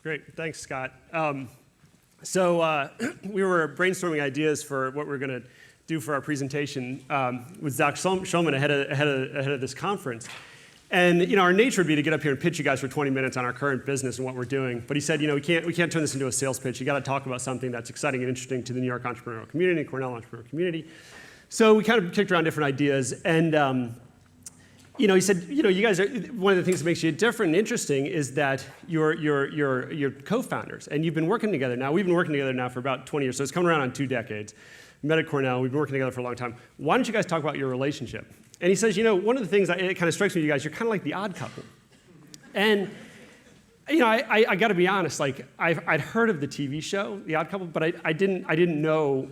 Great, thanks, Scott. We were brainstorming ideas for what we're going to do for our presentation with Zach Schulman ahead of this conference. And our nature would be to get up here and pitch you guys for 20 minutes on our current business and what we're doing. But he said, we can't turn this into a sales pitch. You got to talk about something that's exciting and interesting to the New York entrepreneurial community, Cornell entrepreneurial community. So we kind of kicked around different ideas, and he said, you guys are, one of the things that makes you different and interesting is that you're co-founders, and you've been working together now. We've been working together now for about 20 years, so it's coming around on 2 decades. We met at Cornell. We've been working together for a long time. Why don't you guys talk about your relationship? And he says, one of the things that it kind of strikes me, you guys, you're kind of like the odd couple. And I got to be honest, like I'd heard of the TV show, The Odd Couple, but I didn't know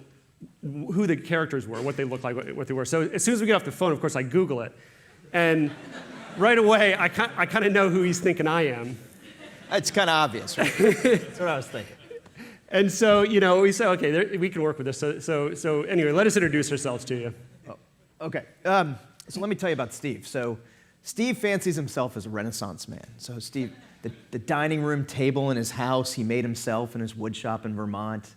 who the characters were, what they looked like, what they were. So as soon as we get off the phone, of course, I Google it. And right away, I kind of know who he's thinking I am. It's kind of obvious, right? That's what I was thinking. And so, we said, okay, we can work with this. So anyway, let us introduce ourselves to you. Oh, okay. So let me tell you about Steve. So Steve fancies himself as a Renaissance man. So Steve, the dining room table in his house, he made himself in his wood shop in Vermont.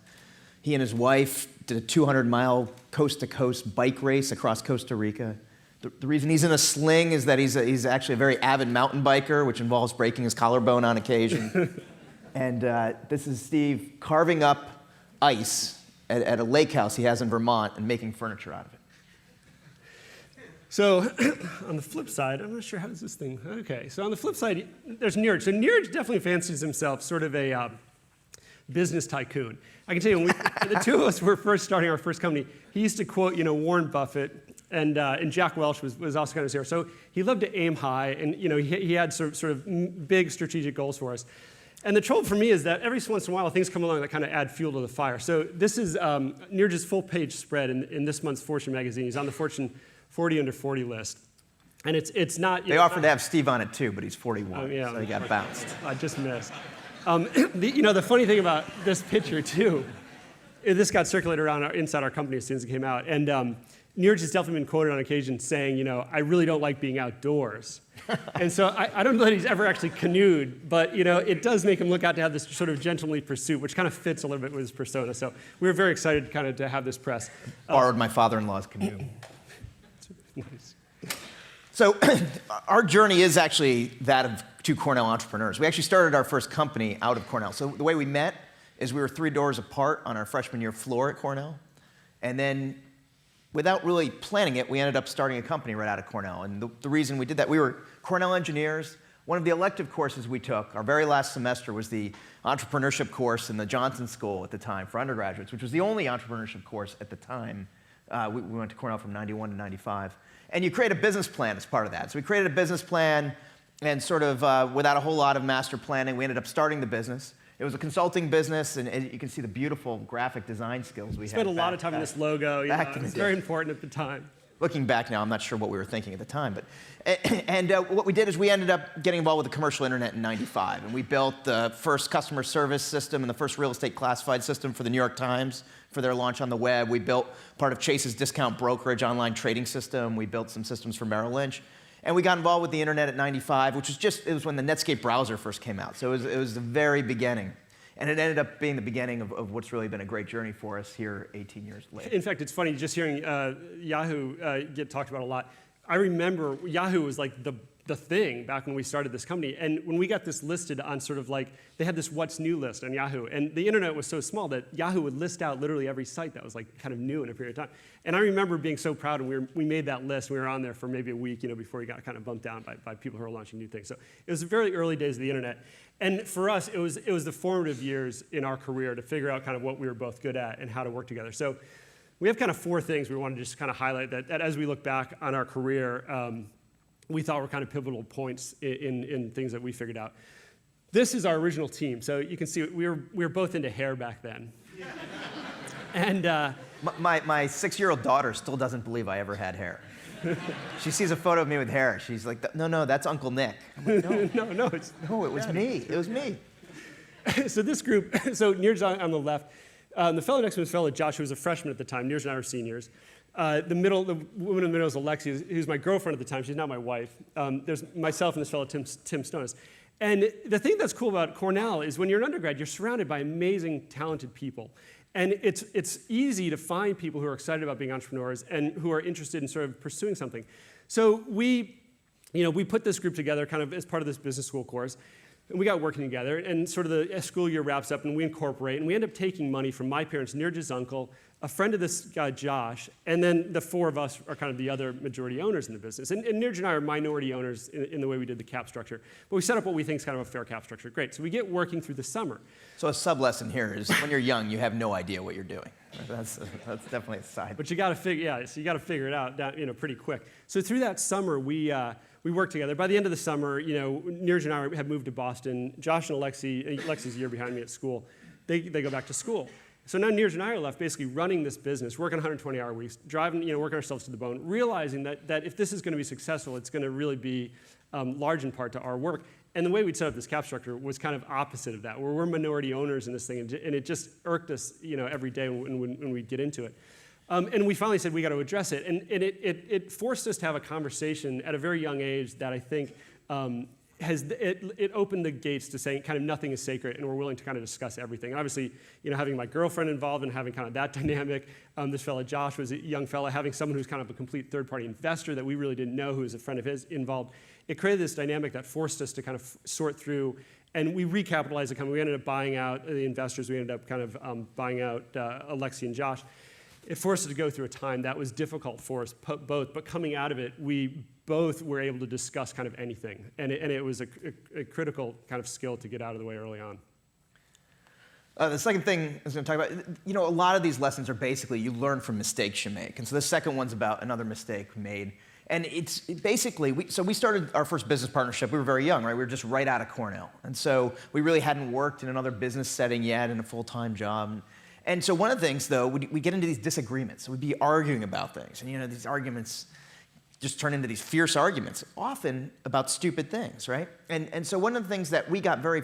He and his wife did a 200-mile coast-to-coast bike race across Costa Rica. The reason he's in a sling is that he's actually a very avid mountain biker, which involves breaking his collarbone on occasion. And this is Steve carving up ice at a lake house he has in Vermont and making furniture out of it. So on the flip side, I'm not sure how does this thing, okay. So on the flip side, there's Niraj. So Niraj definitely fancies himself sort of a business tycoon. I can tell you, when the two of us were first starting our first company, he used to quote, Warren Buffett, and Jack Welch was also kind of here. So he loved to aim high, and he had sort of big strategic goals for us. And the trouble for me is that every once in a while, things come along that kind of add fuel to the fire. So this is Niraj's full-page spread in this month's Fortune magazine. He's on the Fortune 40 under 40 list. And it's not... They offered to have Steve on it too, but he's 41, so he got bounced. I just missed. The funny thing about this picture too, this got circulated around inside our company as soon as it came out. And Niraj has definitely been quoted on occasion saying, I really don't like being outdoors. And so I don't know that he's ever actually canoed, but it does make him look out to have this sort of gentlemanly pursuit, which kind of fits a little bit with his persona. So we were very excited kind of to have this press. Borrowed my father-in-law's canoe. Nice. So our journey is actually that of 2 Cornell entrepreneurs. We actually started our first company out of Cornell. So the way we met is we were 3 doors apart on our freshman year floor at Cornell. And then without really planning it, we ended up starting a company right out of Cornell. And the reason we did that, we were Cornell engineers. One of the elective courses we took, our very last semester, was the entrepreneurship course in the Johnson School at the time for undergraduates, which was the only entrepreneurship course at the time. We went to Cornell from 91 to 95. And you create a business plan as part of that. So we created a business plan, and sort of without a whole lot of master planning, we ended up starting the business. It was a consulting business, and you can see the beautiful graphic design skills we had. Spent a lot of time in this logo. It's very important at the time. Looking back now, I'm not sure what we were thinking at the time. But what we did is we ended up getting involved with the commercial internet in '95. And we built the first customer service system and the first real estate classified system for the New York Times for their launch on the web. We built part of Chase's discount brokerage online trading system. We built some systems for Merrill Lynch. And we got involved with the internet at '95, which was it was when the Netscape browser first came out. So it was the very beginning. And it ended up being the beginning of what's really been a great journey for us here 18 years later. In fact, it's funny just hearing Yahoo get talked about a lot. I remember Yahoo was like the thing back when we started this company. And when we got this listed on sort of like, they had this what's new list on Yahoo. And the internet was so small that Yahoo would list out literally every site that was like kind of new in a period of time. And I remember being so proud, and we made that list. We were on there for maybe a week, before we got kind of bumped down by people who were launching new things. So it was the very early days of the internet. And for us, it was the formative years in our career to figure out kind of what we were both good at and how to work together. So we have kind of 4 things we want to just kind of highlight that as we look back on our career, we thought were kind of pivotal points in things that we figured out. This is our original team. So you can see we were both into hair back then. And my 6-year-old daughter still doesn't believe I ever had hair. She sees a photo of me with hair. She's like, no, that's Uncle Nick. I'm like, no, no, it's no, it was me. It was me. So this group, so Niraj on the left, the fellow next to him was a fellow Josh, who was a freshman at the time. Niraj and I were seniors. The woman in the middle is Alexi, who's my girlfriend at the time. She's not my wife. There's myself and this fellow, Tim Stonis. And the thing that's cool about Cornell is when you're an undergrad, you're surrounded by amazing, talented people. And it's easy to find people who are excited about being entrepreneurs and who are interested in sort of pursuing something. So we put this group together kind of as part of this business school course. And we got working together, and sort of the school year wraps up, and we incorporate, and we end up taking money from my parents, Niraj's uncle, a friend of this guy, Josh, and then the four of us are kind of the other majority owners in the business. And Niraj and I are minority owners in the way we did the cap structure. But we set up what we think is kind of a fair cap structure. Great. So we get working through the summer. So a sub-lesson here is when you're young, you have no idea what you're doing. That's definitely a side. But you got to figure it out, pretty quick. So through that summer, we worked together. By the end of the summer, Niraj and I had moved to Boston. Josh and Alexi's a year behind me at school. They go back to school. So now Niraj and I are left basically running this business, working 120-hour weeks, driving, working ourselves to the bone, realizing that if this is going to be successful, it's going to really be large in part to our work. And the way we'd set up this cap structure was kind of opposite of that, where we're minority owners in this thing, and it just irked us, every day when we'd get into it. And we finally said we got to address it, and it forced us to have a conversation at a very young age that I think it opened the gates to saying kind of nothing is sacred, and we're willing to kind of discuss everything. And obviously, having my girlfriend involved and having kind of that dynamic, this fellow Josh was a young fellow, having someone who's kind of a complete third-party investor that we really didn't know who was a friend of his involved. It created this dynamic that forced us to kind of sort through, and we recapitalized the company. We ended up buying out the investors. We ended up kind of buying out Alexi and Josh. It forced us to go through a time that was difficult for us both, but coming out of it, we both were able to discuss kind of anything. And it was a critical kind of skill to get out of the way early on. The second thing I was going to talk about, a lot of these lessons are basically you learn from mistakes you make. And so the second one's about another mistake made. And it's basically, we started our first business partnership. We were very young, right? We were just right out of Cornell. And so we really hadn't worked in another business setting yet in a full-time job. And so one of the things, though, we get into these disagreements. We'd be arguing about things. And, these arguments just turn into these fierce arguments, often about stupid things, right? And so one of the things that we got very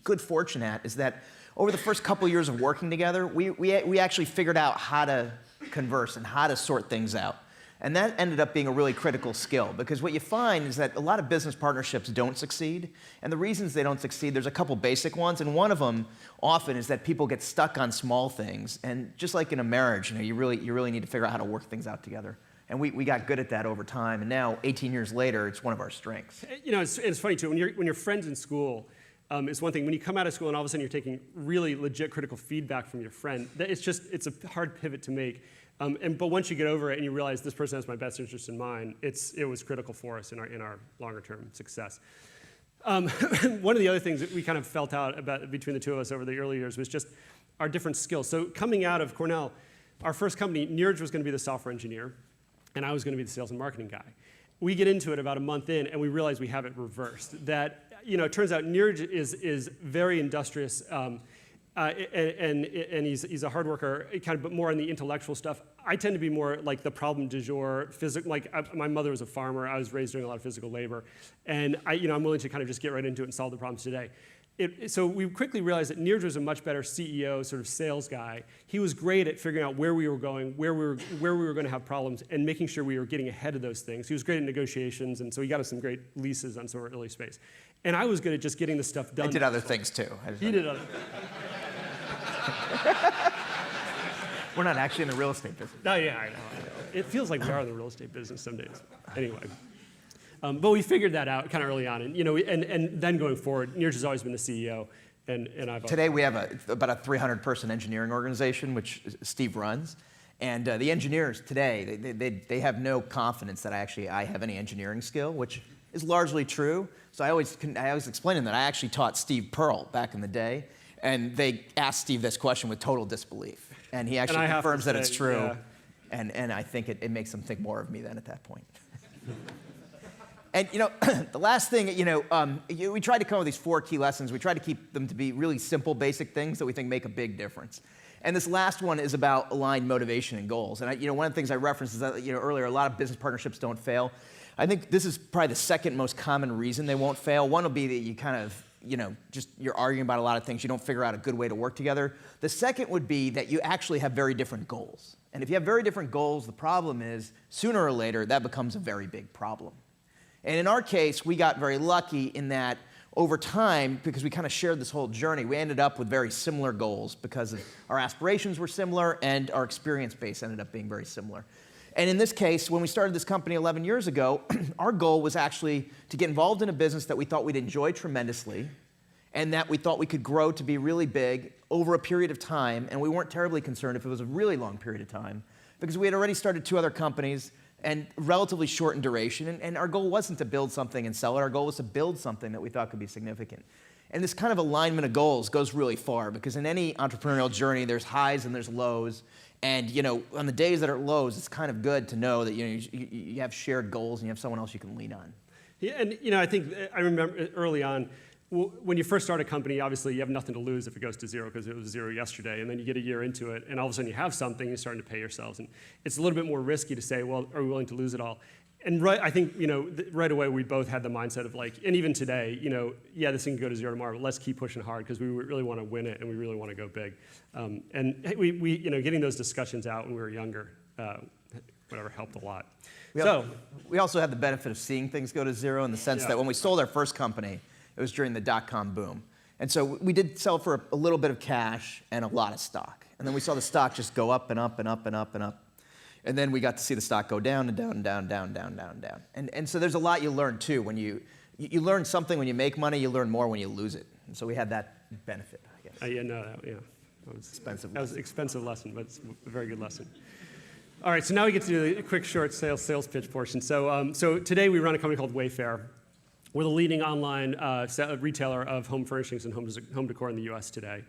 good fortune at is that over the first couple years of working together, we actually figured out how to converse and how to sort things out. And that ended up being a really critical skill, because what you find is that a lot of business partnerships don't succeed. And the reasons they don't succeed, there's a couple basic ones. And one of them often is that people get stuck on small things. And just like in a marriage, you really need to figure out how to work things out together. And we got good at that over time. And now, 18 years later, it's one of our strengths. It's funny, too. When you're friends in school, it's one thing. When you come out of school and all of a sudden you're taking really legit critical feedback from your friend, it's a hard pivot to make. But once you get over it and you realize this person has my best interest in mind, it was critical for us in our longer-term success. One of the other things that we kind of felt out about between the two of us over the early years was just our different skills. So coming out of Cornell, our first company, Niraj was going to be the software engineer, and I was going to be the sales and marketing guy. We get into it about a month in, and we realize we have it reversed. That it turns out Niraj is very industrious. And he's a hard worker, but more on the intellectual stuff. I tend to be more like the problem du jour, my mother was a farmer. I was raised doing a lot of physical labor, and I'm willing to kind of just get right into it and solve the problems today. So we quickly realized that Niraj was a much better CEO, sort of sales guy. He was great at figuring out where we were going, where we were going to have problems, and making sure we were getting ahead of those things. He was great at negotiations, and so he got us some great leases on some of our early space. And I was good at just getting the stuff done. I did other things too. He did other things. We're not actually in the real estate business. No, yeah, I know. It feels like we are in the real estate business some days. Anyway. But we figured that out kind of early on. And then going forward, Niraj has always been the CEO. And I've Today we have about a 300-person engineering organization, which Steve runs. And the engineers today, they have no confidence that I have any engineering skill, which is largely true. So I always explain to them that I actually taught Steve Pearl back in the day. And they asked Steve this question with total disbelief. And he actually confirms that it's true. Yeah. And I think it makes them think more of me then at that point. And the last thing, we tried to come up with these 4 key lessons. We tried to keep them to be really simple, basic things that we think make a big difference. And this last one is about aligned motivation and goals. And one of the things I referenced is that earlier, a lot of business partnerships don't fail. I think this is probably the second most common reason they won't fail. One will be that you kind of, you're arguing about a lot of things. You don't figure out a good way to work together. The second would be that you actually have very different goals. And if you have very different goals, the problem is sooner or later that becomes a very big problem. And in our case, we got very lucky in that over time, because we kind of shared this whole journey, we ended up with very similar goals because our aspirations were similar and our experience base ended up being very similar. And in this case, when we started this company 11 years ago, our goal was actually to get involved in a business that we thought we'd enjoy tremendously and that we thought we could grow to be really big over a period of time. And we weren't terribly concerned if it was a really long period of time because we had already started 2 other companies and relatively short in duration. And our goal wasn't to build something and sell it. Our goal was to build something that we thought could be significant. And this kind of alignment of goals goes really far because in any entrepreneurial journey, there's highs and there's lows. And on the days that are lows, it's kind of good to know that you have shared goals and you have someone else you can lean on. Yeah, and I think I remember early on, when you first start a company, obviously you have nothing to lose if it goes to zero because it was zero yesterday, and then you get a year into it, and all of a sudden you have something, you're starting to pay yourselves, and it's a little bit more risky to say, well, are we willing to lose it all? And I think right away we both had the mindset of and even today, yeah, this thing can go to zero tomorrow, but let's keep pushing hard because we really want to win it and we really want to go big. And we getting those discussions out when we were younger, helped a lot. We also had the benefit of seeing things go to zero in the sense that when we sold our first company, it was during the dot-com boom. And so we did sell for a little bit of cash and a lot of stock. And then we saw the stock just go up and up and up and up and up. And then we got to see the stock go down and down and down, down, down, down, down. And so there's a lot you learn too. When you learn something when you make money, you learn more when you lose it. And so we had that benefit, I guess. That was expensive. That was an expensive lesson, but it's a very good lesson. All right, so now we get to do a quick, short sales pitch portion. So today we run a company called Wayfair. We're the leading online retailer of home furnishings and home decor in the U.S. today.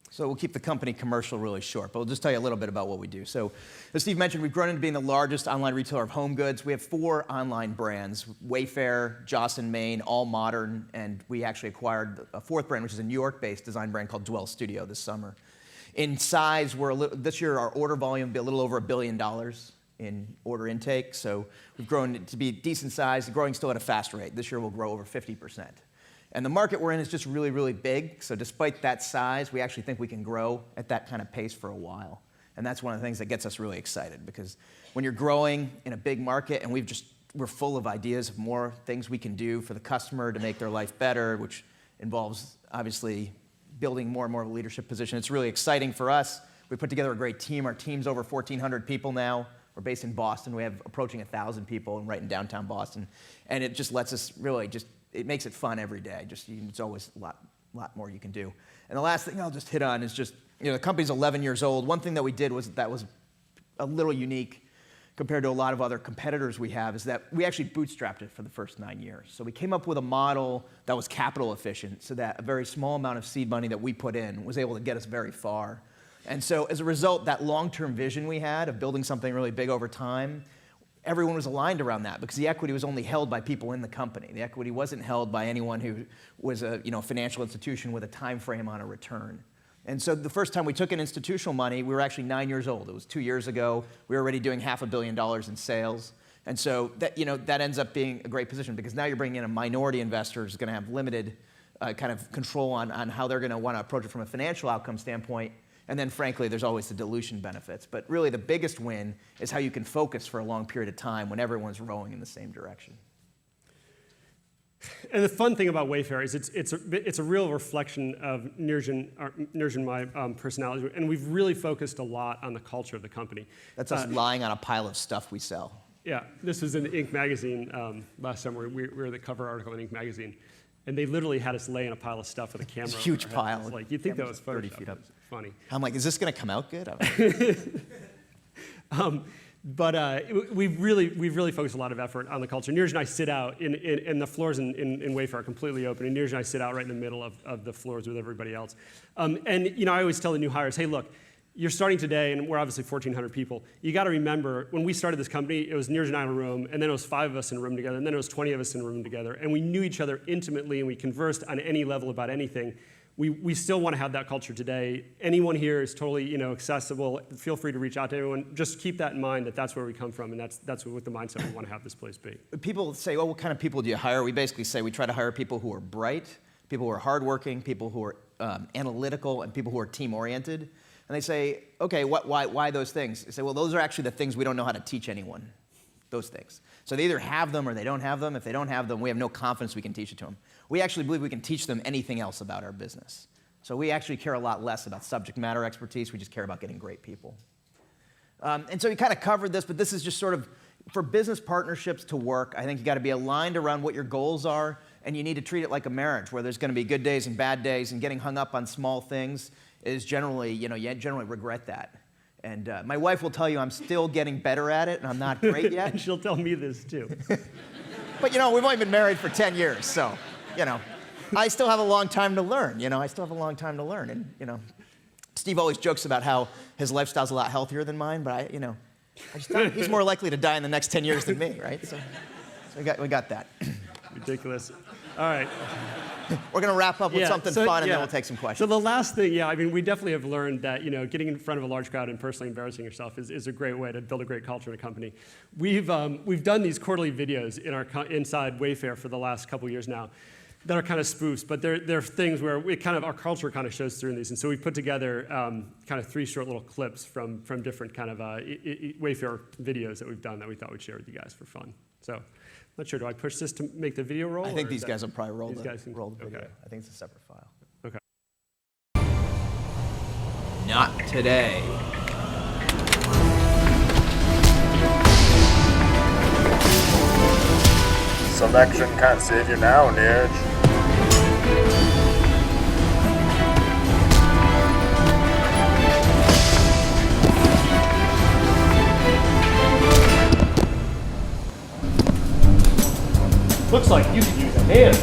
So we'll keep the company commercial really short, but we'll just tell you a little bit about what we do. So as Steve mentioned, we've grown into being the largest online retailer of home goods. We have 4 online brands, Wayfair, Joss & Main, All Modern, and we actually acquired a 4th brand, which is a New York-based design brand called Dwell Studio this summer. In size, this year our order volume will be a little over $1 billion in order intake, so we've grown to be decent size, growing still at a fast rate. This year we'll grow over 50%. And the market we're in is just really, really big. So despite that size, we actually think we can grow at that kind of pace for a while. And that's one of the things that gets us really excited because when you're growing in a big market and we're full of ideas of more things we can do for the customer to make their life better, which involves obviously building more and more of a leadership position. It's really exciting for us. We put together a great team. Our team's over 1,400 people now. We're based in Boston. We have approaching 1,000 people right in downtown Boston. And it just lets us really it makes it fun every day. It's always a lot more you can do. And the last thing I'll just hit on is the company's 11 years old. One thing that we did was a little unique compared to a lot of other competitors we have is that we actually bootstrapped it for the first 9 years. So we came up with a model that was capital efficient so that a very small amount of seed money that we put in was able to get us very far. And so as a result, that long-term vision we had of building something really big over time, everyone was aligned around that because the equity was only held by people in the company. The equity wasn't held by anyone who was a financial institution with a time frame on a return. And so the first time we took in institutional money, we were actually 9 years old. It was 2 years ago. We were already doing $500 million in sales. And so that ends up being a great position because now you're bringing in a minority investor who's going to have limited kind of control on how they're going to want to approach it from a financial outcome standpoint. And then, frankly, there's always the dilution benefits. But really, the biggest win is how you can focus for a long period of time when everyone's rowing in the same direction. And the fun thing about Wayfair is it's a real reflection of Niraj and my personality. And we've really focused a lot on the culture of the company. That's us lying on a pile of stuff we sell. Yeah, this was in Inc. magazine last summer. We were the cover article in Inc. magazine. And they literally had us lay in a pile of stuff with a camera. It's a huge pile. You'd think that was 30 feet up. Funny. I'm like, is this going to come out good? But we've really focused a lot of effort on the culture. Niraj and I sit out in the floors in Wayfair are completely open, and Niraj and I sit out right in the middle of the floors with everybody else. And I always tell the new hires, hey, look, you're starting today, and we're obviously 1,400 people. You got to remember, when we started this company, it was Niraj and I in a room, and then it was 5 of us in a room together, and then it was 20 of us in a room together, and we knew each other intimately, and we conversed on any level about anything. We still want to have that culture today. Anyone here is totally accessible. Feel free to reach out to everyone. Just keep that in mind that that's where we come from, and that's what the mindset we want to have this place be. People say, well, what kind of people do you hire? We basically say we try to hire people who are bright, people who are hardworking, people who are analytical, and people who are team-oriented. And they say, okay, why those things? They say, well, those are actually the things we don't know how to teach anyone, those things. So they either have them or they don't have them. If they don't have them, we have no confidence we can teach it to them. We actually believe we can teach them anything else about our business. So we actually care a lot less about subject matter expertise. We just care about getting great people. And so we kind of covered this, but this is just sort of, for business partnerships to work, I think you got to be aligned around what your goals are, and you need to treat it like a marriage, where there's going to be good days and bad days, and getting hung up on small things is generally, you generally regret that. And my wife will tell you I'm still getting better at it, and I'm not great yet. And she'll tell me this too. But we've only been married for 10 years, so, I still have a long time to learn. I still have a long time to learn. And, Steve always jokes about how his lifestyle's a lot healthier than mine, but I just thought he's more likely to die in the next 10 years than me, right? So we got that. Ridiculous. All right. We're going to wrap up with something fun, and then we'll take some questions. So the last thing, we definitely have learned that getting in front of a large crowd and personally embarrassing yourself is a great way to build a great culture in a company. We've done these quarterly videos inside Wayfair for the last couple years now that are kind of spoofs, but they're things where our culture kind of shows through in these. And so we put together kind of 3 short little clips from different kind of Wayfair videos that we've done that we thought we'd share with you guys for fun. So. Not sure, do I push this to make the video roll? I think these guys will probably roll the video. Okay. I think it's a separate file. Okay. Not today. Selection can't save you now, Niraj. Looks like you could use a hand.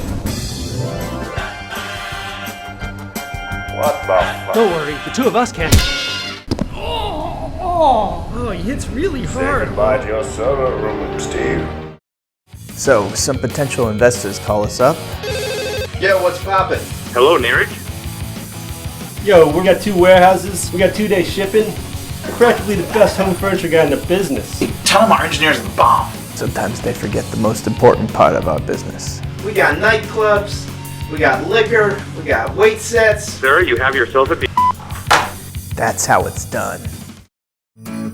What the fuck? Don't worry, the 2 of us can. Oh, he hits really Say hard. goodbye to your server room, Steve. So, some potential investors call us up. Yeah, what's poppin'? Hello, Niraj. Yo, we got 2 warehouses, we got 2-day shipping. We're practically the best home furniture guy in the business. Tell them our engineers are the bomb. Sometimes they forget the most important part of our business. We got nightclubs, we got liquor, we got weight sets. Sir, you have yourself a That's how it's done.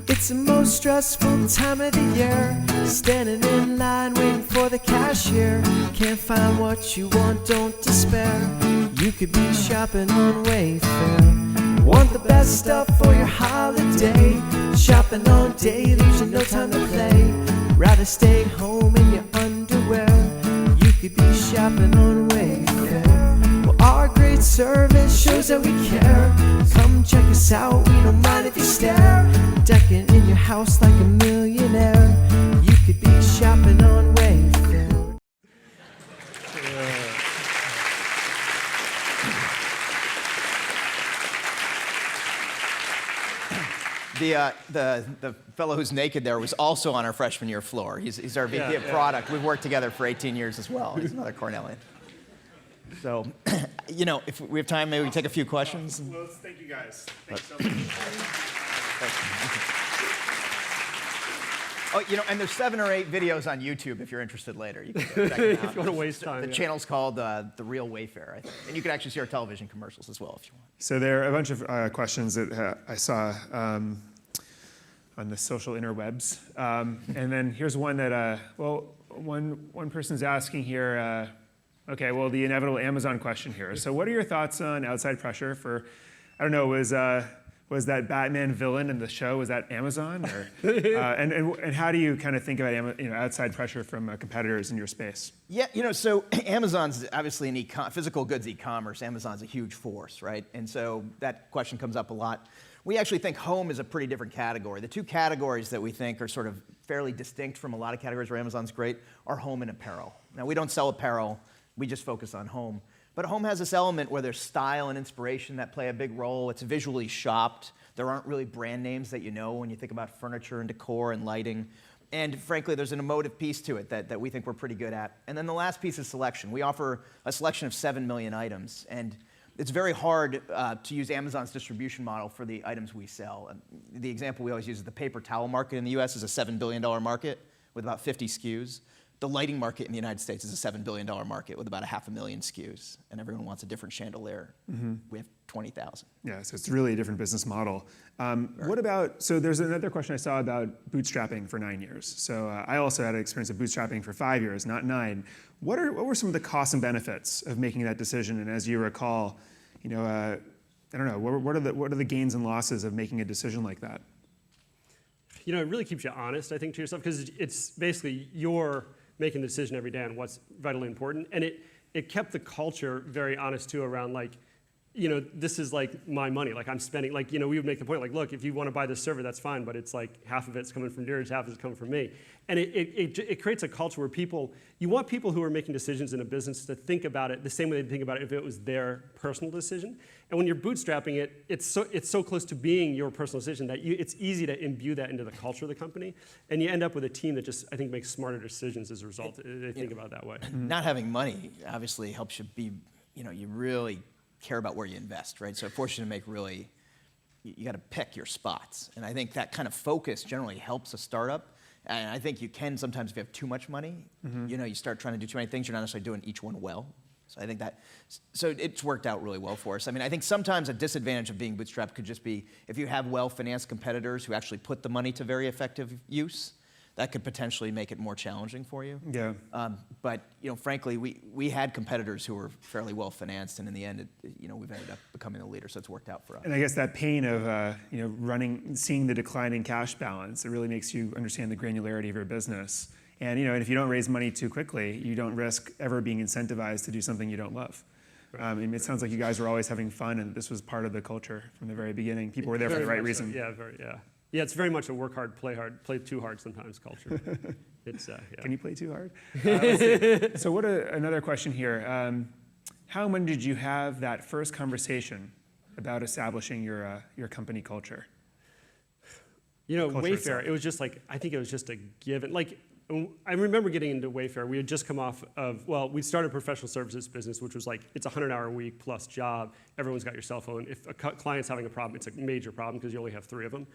It's the most stressful time of the year. Standing in line waiting for the cashier. Can't find what you want, don't despair. You could be shopping on Wayfair. Want the best stuff for your holiday. Shopping all day leaves you no time to play. Rather stay home in your underwear. You could be shopping on Wayfair. Well, our great service shows that we care. Come check us out, we don't mind if you stare. Decking in your house like a millionaire. You could be shopping on Wayfair. The fellow who's naked there was also on our freshman year floor. He's our VP of product. We've worked together for 18 years as well. He's another Cornellian. So, if we have time, maybe we take a few questions. Well, thank you guys. Thanks so much. Oh, and there's 7 or 8 videos on YouTube if you're interested later. You can check them out. If you want to waste time. The channel's called The Real Wayfair, I think. And you can actually see our television commercials as well if you want. So there are a bunch of questions that I saw on the social interwebs. And then here's one that, one person's asking here, okay, well, the inevitable Amazon question here. So what are your thoughts on outside pressure for, I don't know, was that Batman villain in the show, was that Amazon? Or, and how do you kind of think about outside pressure from competitors in your space? Yeah, so Amazon's obviously in physical goods e-commerce. Amazon's a huge force, right? And so that question comes up a lot. We actually think home is a pretty different category. The 2 categories that we think are sort of fairly distinct from a lot of categories where Amazon's great are home and apparel. Now, we don't sell apparel. We just focus on home. But home has this element where there's style and inspiration that play a big role. It's visually shopped. There aren't really brand names that you know when you think about furniture and decor and lighting. And frankly, there's an emotive piece to it that we think we're pretty good at. And then the last piece is selection. We offer a selection of 7 million items. And it's very hard to use Amazon's distribution model for the items we sell. And the example we always use is the paper towel market in the US is a $7 billion market with about 50 SKUs. The lighting market in the United States is a $7 billion market with about 500,000 SKUs, and everyone wants a different chandelier. We have 20,000. Yeah, so it's really a different business model. What about, so there's another question I saw about bootstrapping for 9 years. So I also had an experience of bootstrapping for 5 years, not 9. What were some of the costs and benefits of making that decision? And as you recall, I don't know, what are the gains and losses of making a decision like that? It really keeps you honest, I think, to yourself, because it's basically you're making the decision every day on what's vitally important. And it kept the culture very honest, too, around, like, this is like my money. Like, I'm spending, like, we would make the point, like, look, if you want to buy this server, that's fine, but it's like half of it's coming from Niraj, half of it's coming from me. And it creates a culture where you want people who are making decisions in a business to think about it the same way they think about it if it was their personal decision. And when you're bootstrapping it, it's so close to being your personal decision that it's easy to imbue that into the culture of the company. And you end up with a team that just, I think, makes smarter decisions as a result. They think about it that way. Not having money obviously helps you be, you really care about where you invest, right? So it forces you to make really, you got to pick your spots. And I think that kind of focus generally helps a startup. And I think you can sometimes, if you have too much money, you start trying to do too many things, you're not necessarily doing each one well. So I think so it's worked out really well for us. I mean, I think sometimes a disadvantage of being bootstrapped could just be if you have well-financed competitors who actually put the money to very effective use, that could potentially make it more challenging for you. Yeah. But frankly, we had competitors who were fairly well financed, and in the end, we've ended up becoming the leader, so it's worked out for us. And I guess that pain of seeing the declining cash balance, it really makes you understand the granularity of your business. And and if you don't raise money too quickly, you don't risk ever being incentivized to do something you don't love. Right. It sounds like you guys were always having fun, and this was part of the culture from the very beginning. People were there for the right reason. So. Yeah. Yeah, it's very much a work hard, play too hard sometimes culture. Yeah. Can you play too hard? So another question here. How and when did you have that first conversation about establishing your company culture? Wayfair, itself. it was just like, I think it was just a given. Like, I remember getting into Wayfair. We had just come off of, we started a professional services business, which was like, it's a 100-hour-a-week plus job. Everyone's got your cell phone. If a client's having a problem, it's a major problem because you only have 3 of them.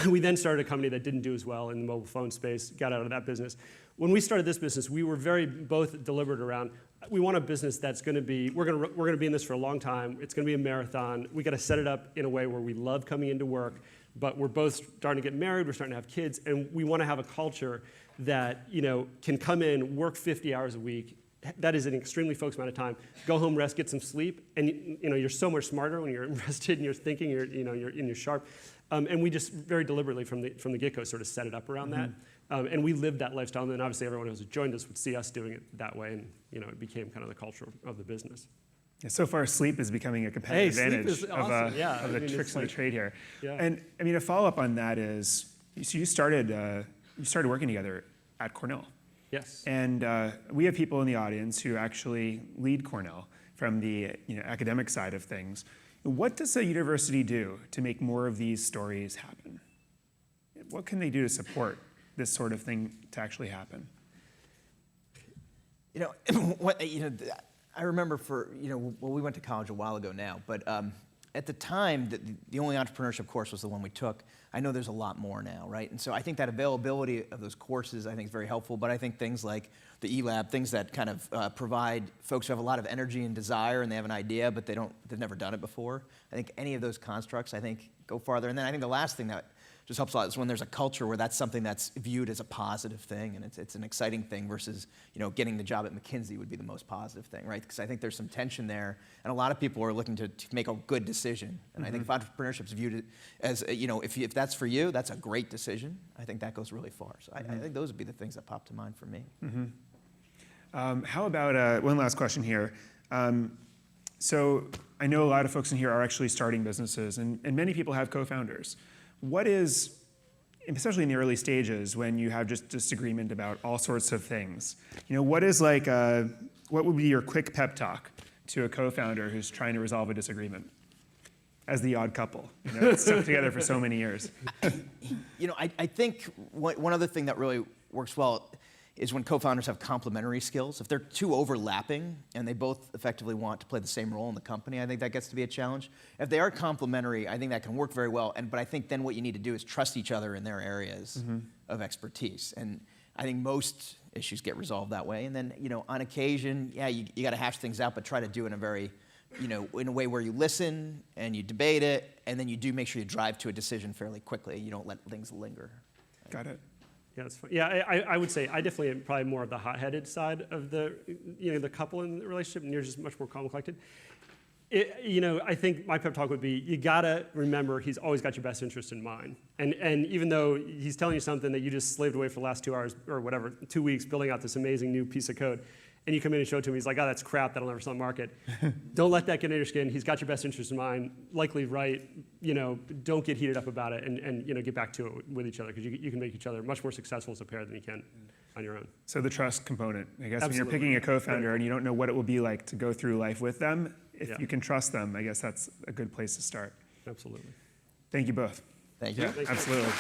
We then started a company that didn't do as well in the mobile phone space, got out of that business. When we started this business, we were very both deliberate around, we want a business that's going to be, we're going to be in this for a long time. It's going to be a marathon. We got to set it up in a way where we love coming into work, but we're both starting to get married, we're starting to have kids, and we want to have a culture that can come in, work 50 hours a week. That is an extremely focused amount of time. Go home, rest, get some sleep, and you're so much smarter when you're rested and you're thinking, you're sharp. And we just very deliberately from the get-go sort of set it up around that. And we lived that lifestyle, and then obviously everyone who joined us would see us doing it that way, and it became kind of the culture of the business. Yeah, so far, sleep is becoming a competitive advantage sleep is awesome. of the tricks of the trade here. Yeah. And a follow-up on that is, so you started working together at Cornell. Yes. And we have people in the audience who actually lead Cornell from the academic side of things. What does a university do to make more of these stories happen? What can they do to support this sort of thing to actually happen? I remember we went to college a while ago now, but at the time, the only entrepreneurship course was the one we took. I know there's a lot more now, right? And so I think that availability of those courses, I think, is very helpful, but I think things like the E-Lab, things that kind of provide folks who have a lot of energy and desire and they have an idea, but they've never done it before. I think any of those constructs, I think, go farther. And then I think the last thing that just helps a lot is when there's a culture where that's something that's viewed as a positive thing and it's an exciting thing versus getting the job at McKinsey would be the most positive thing, right? Because I think there's some tension there, and a lot of people are looking to make a good decision. And I think if entrepreneurship is viewed as if that's for you, that's a great decision. I think that goes really far. So I think those would be the things that pop to mind for me. How about one last question here? So I know a lot of folks in here are actually starting businesses, and many people have co-founders. What is, especially in the early stages when you have just disagreement about all sorts of things, what is what would be your quick pep talk to a co-founder who's trying to resolve a disagreement? As the odd couple, it's stuck together for so many years. I think one other thing that really works well is when co-founders have complementary skills. If they're too overlapping and they both effectively want to play the same role in the company, I think that gets to be a challenge. If they are complementary, I think that can work very well. But I think then what you need to do is trust each other in their areas of expertise. And I think most issues get resolved that way. And then, on occasion, yeah, you got to hash things out, but try to do it in a very, in a way where you listen and you debate it, and then you do make sure you drive to a decision fairly quickly. You don't let things linger. Got it. Yeah, that's fine. Yeah, I would say I definitely am probably more of the hot-headed side of the couple in the relationship, and you're just much more calm and collected. I think my pep talk would be, you gotta remember he's always got your best interest in mind. And even though he's telling you something that you just slaved away for the last 2 hours or whatever, 2 weeks building out this amazing new piece of code, and you come in and show it to him, he's like, oh, that's crap, that'll never sell on the market. Don't let that get under your skin. He's got your best interest in mind, likely right. Don't get heated up about it, and get back to it with each other, because you can make each other much more successful as a pair than you can on your own. So the trust component, I guess. Absolutely. When you're picking a co-founder and you don't know what it will be like to go through life with them, if Yeah. you can trust them, I guess that's a good place to start. Absolutely. Thank you both. Thank you. Yeah, absolutely.